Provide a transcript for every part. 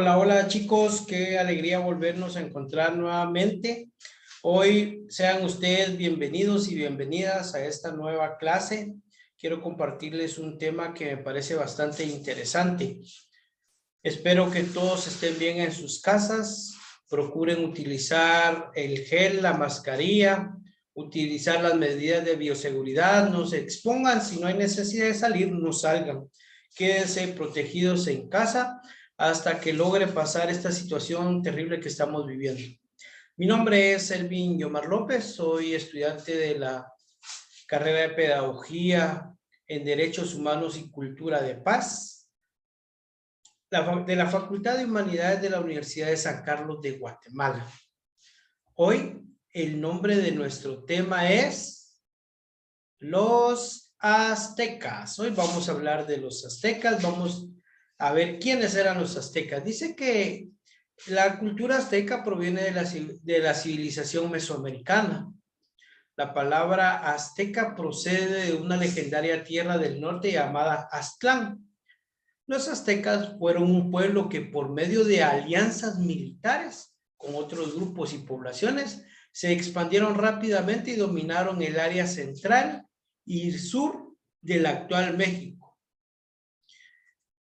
Hola, hola chicos, qué alegría volvernos a encontrar nuevamente. Hoy sean ustedes bienvenidos y bienvenidas a esta nueva clase. Quiero compartirles un tema que me parece bastante interesante. Espero que todos estén bien en sus casas. Procuren utilizar el gel, la mascarilla, utilizar las medidas de bioseguridad. No se expongan. Si no hay necesidad de salir, no salgan. Quédense protegidos en casa hasta que logre pasar esta situación terrible que estamos viviendo. Mi nombre es Elvin Yomar López. Soy estudiante de la carrera de Pedagogía en Derechos Humanos y Cultura de Paz de la Facultad de Humanidades de la Universidad de San Carlos de Guatemala. Hoy el nombre de nuestro tema es los aztecas. Hoy vamos a hablar de los aztecas. Vamos a ver quiénes eran los aztecas. Dice que la cultura azteca proviene de la civilización mesoamericana. La palabra azteca procede de una legendaria tierra del norte llamada Aztlán. Los aztecas fueron un pueblo que por medio de alianzas militares con otros grupos y poblaciones se expandieron rápidamente y dominaron el área central y sur del actual México.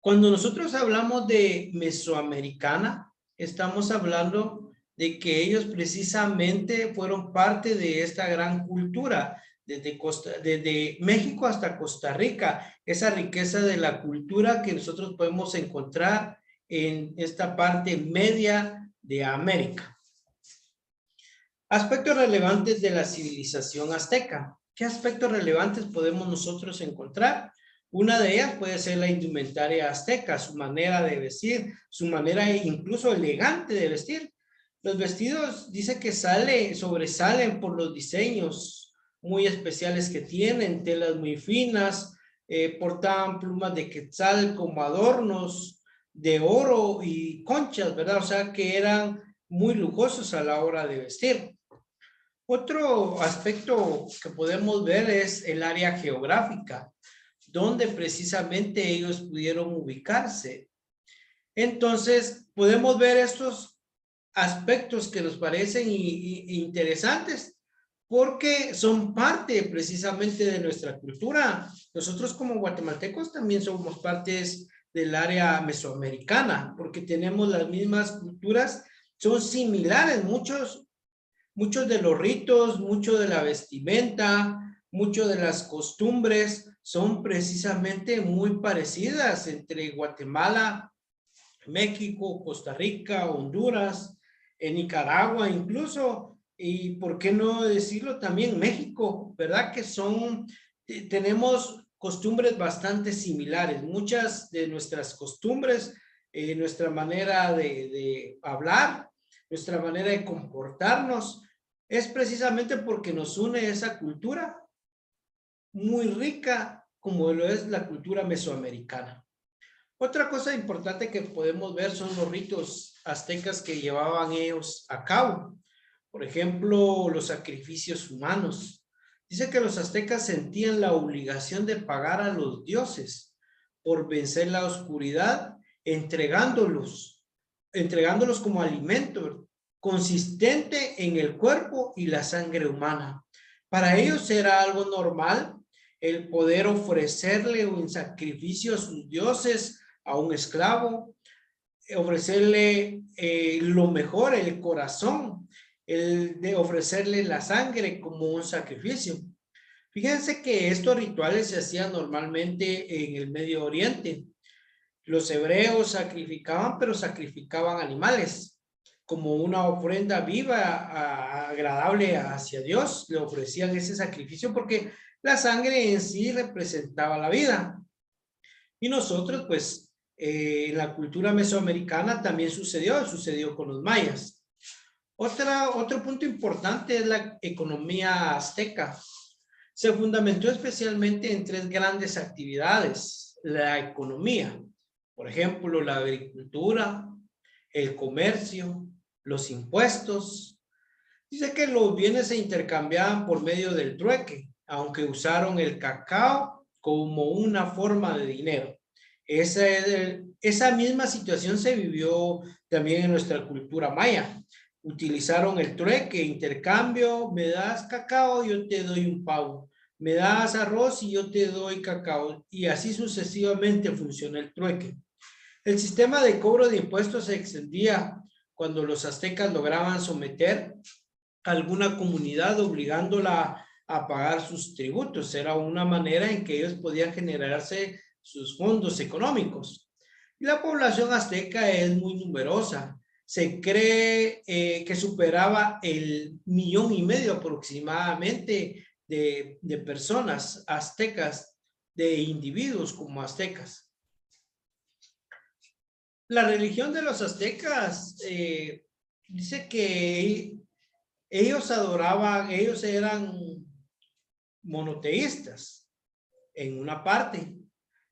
Cuando nosotros hablamos de Mesoamericana, estamos hablando de que ellos precisamente fueron parte de esta gran cultura, desde México hasta Costa Rica, esa riqueza de la cultura que nosotros podemos encontrar en esta parte media de América. Aspectos relevantes de la civilización azteca. ¿Qué aspectos relevantes podemos nosotros encontrar? Una de ellas puede ser la indumentaria azteca, su manera de vestir, su manera incluso elegante de vestir. Los vestidos dice que sobresalen por los diseños muy especiales que tienen, telas muy finas, portaban plumas de quetzal como adornos de oro y conchas, ¿verdad? O sea que eran muy lujosos a la hora de vestir. Otro aspecto que podemos ver es el área geográfica, donde precisamente ellos pudieron ubicarse. Entonces, podemos ver estos aspectos que nos parecen interesantes porque son parte precisamente de nuestra cultura. Nosotros como guatemaltecos también somos partes del área mesoamericana porque tenemos las mismas culturas, son similares, muchos de los ritos, mucho de la vestimenta, mucho de las costumbres son precisamente muy parecidas entre Guatemala, México, Costa Rica, Honduras, en Nicaragua incluso, y por qué no decirlo también México, ¿verdad? Que tenemos costumbres bastante similares. Muchas de nuestras costumbres, nuestra manera de hablar, nuestra manera de comportarnos, es precisamente porque nos une esa cultura muy rica como lo es la cultura mesoamericana. Otra cosa importante que podemos ver son los ritos aztecas que llevaban ellos a cabo. Por ejemplo, los sacrificios humanos. Dice que los aztecas sentían la obligación de pagar a los dioses por vencer la oscuridad, entregándolos como alimento consistente en el cuerpo y la sangre humana. Para ellos era algo normal el poder ofrecerle un sacrificio a sus dioses, a un esclavo, ofrecerle lo mejor, el corazón, el de ofrecerle la sangre como un sacrificio. Fíjense que estos rituales se hacían normalmente en el Medio Oriente. Los hebreos sacrificaban, pero sacrificaban animales como una ofrenda viva, agradable hacia Dios. Le ofrecían ese sacrificio porque la sangre en sí representaba la vida. Y nosotros, pues, en la cultura mesoamericana también sucedió con los mayas. Otro punto importante es la economía azteca. Se fundamentó especialmente en tres grandes actividades. La economía, por ejemplo, la agricultura, el comercio, los impuestos. Dice que los bienes se intercambiaban por medio del trueque, aunque usaron el cacao como una forma de dinero. Esa misma situación se vivió también en nuestra cultura maya. Utilizaron el trueque, intercambio, me das cacao, yo te doy un pavo. Me das arroz y yo te doy cacao. Y así sucesivamente funciona el trueque. El sistema de cobro de impuestos se extendía cuando los aztecas lograban someter a alguna comunidad obligándola a pagar sus tributos. Era una manera en que ellos podían generarse sus fondos económicos. Y la población azteca es muy numerosa. Se cree que superaba el 1,5 millones aproximadamente de personas aztecas, de individuos como aztecas. La religión de los aztecas dice que ellos adoraban, ellos eran monoteístas en una parte,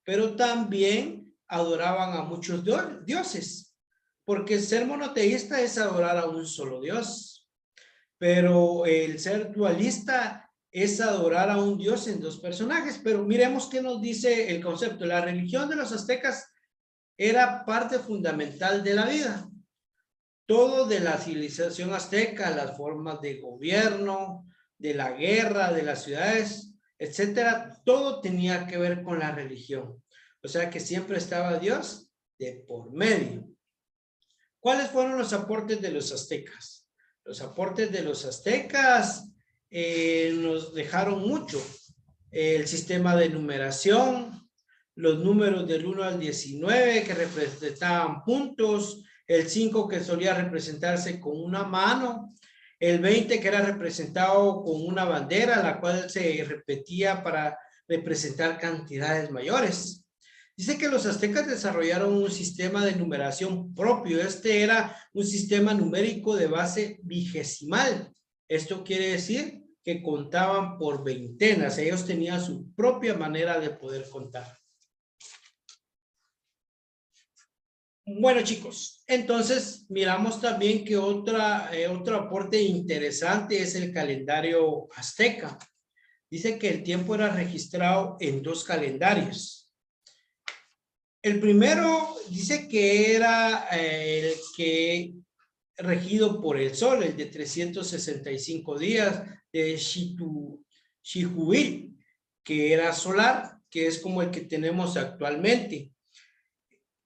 pero también adoraban a muchos dioses, porque ser monoteísta es adorar a un solo Dios, pero el ser dualista es adorar a un Dios en dos personajes. Pero miremos qué nos dice el concepto. La religión de los aztecas era parte fundamental de la vida. Todo de la civilización azteca, las formas de gobierno, de la guerra, de las ciudades, etcétera, todo tenía que ver con la religión. O sea que siempre estaba Dios de por medio. ¿Cuáles fueron los aportes de los aztecas? Los aportes de los aztecas nos dejaron mucho. El sistema de numeración, los números del 1 al 19 que representaban puntos, el 5 que solía representarse con una mano, el 20 que era representado con una bandera, la cual se repetía para representar cantidades mayores. Dice que los aztecas desarrollaron un sistema de numeración propio. Este era un sistema numérico de base vigesimal. Esto quiere decir que contaban por veintenas. Ellos tenían su propia manera de poder contar. Bueno, chicos, entonces miramos también que otro aporte interesante es el calendario azteca. Dice que el tiempo era registrado en 2 calendarios. El primero dice que era el que regido por el sol, el de 365 días de Xihuil, que era solar, que es como el que tenemos actualmente.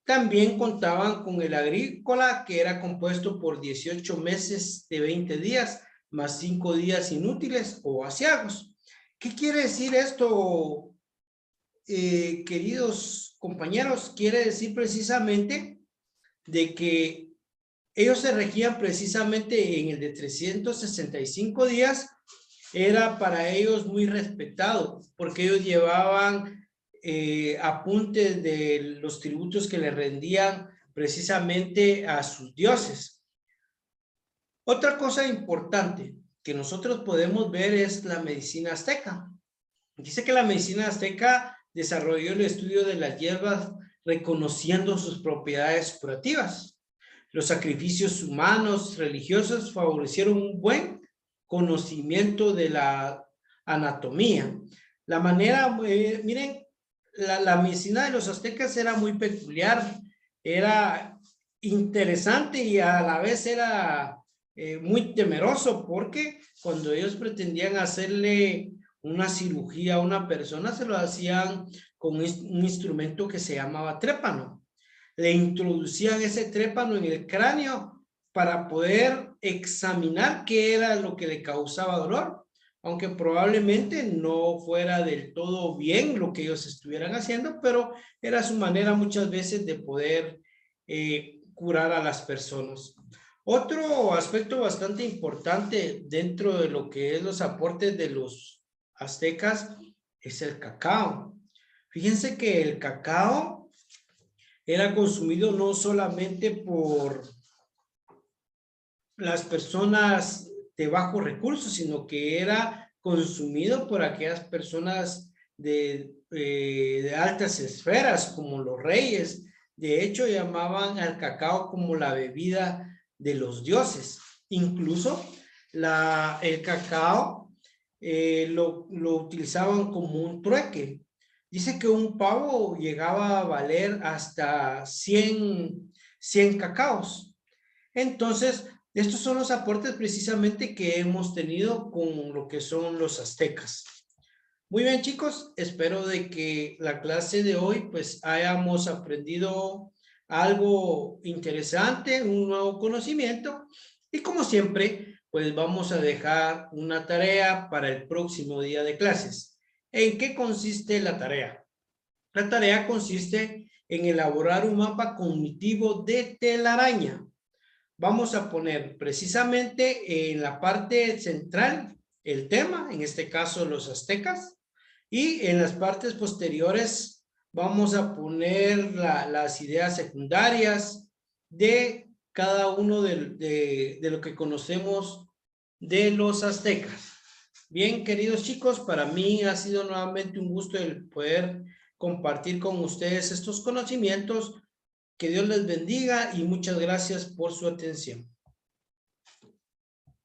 También contaban con el agrícola, que era compuesto por 18 meses de 20 días, más 5 días inútiles o aciagos. ¿Qué quiere decir esto, queridos compañeros? Quiere decir precisamente de que ellos se regían precisamente en el de 365 días, era para ellos muy respetado, porque ellos llevaban apuntes de los tributos que le rendían precisamente a sus dioses. Otra cosa importante que nosotros podemos ver es la medicina azteca. Dice que la medicina azteca desarrolló el estudio de las hierbas reconociendo sus propiedades curativas. Los sacrificios humanos, religiosos, favorecieron un buen conocimiento de la anatomía. La manera, miren, la medicina de los aztecas era muy peculiar, era interesante y a la vez era muy temeroso, porque cuando ellos pretendían hacerle una cirugía a una persona, se lo hacían con un instrumento que se llamaba trépano. Le introducían ese trépano en el cráneo para poder examinar qué era lo que le causaba dolor, aunque probablemente no fuera del todo bien lo que ellos estuvieran haciendo, pero era su manera muchas veces de poder curar a las personas. Otro aspecto bastante importante dentro de lo que es los aportes de los aztecas es el cacao. Fíjense que el cacao era consumido no solamente por las personas de bajos recursos, sino que era consumido por aquellas personas de altas esferas, como los reyes. De hecho, llamaban al cacao como la bebida de los dioses. Incluso el cacao lo utilizaban como un trueque. Dice que un pavo llegaba a valer hasta 100 cacaos. Entonces, estos son los aportes precisamente que hemos tenido con lo que son los aztecas. Muy bien, chicos, espero de que la clase de hoy pues hayamos aprendido algo interesante, un nuevo conocimiento y como siempre pues vamos a dejar una tarea para el próximo día de clases. ¿En qué consiste la tarea? La tarea consiste en elaborar un mapa cognitivo de telaraña. Vamos a poner precisamente en la parte central el tema, en este caso los aztecas, y en las partes posteriores vamos a poner las ideas secundarias de cada uno de lo que conocemos de los aztecas. Bien, queridos chicos, para mí ha sido nuevamente un gusto el poder compartir con ustedes estos conocimientos. Que Dios les bendiga y muchas gracias por su atención.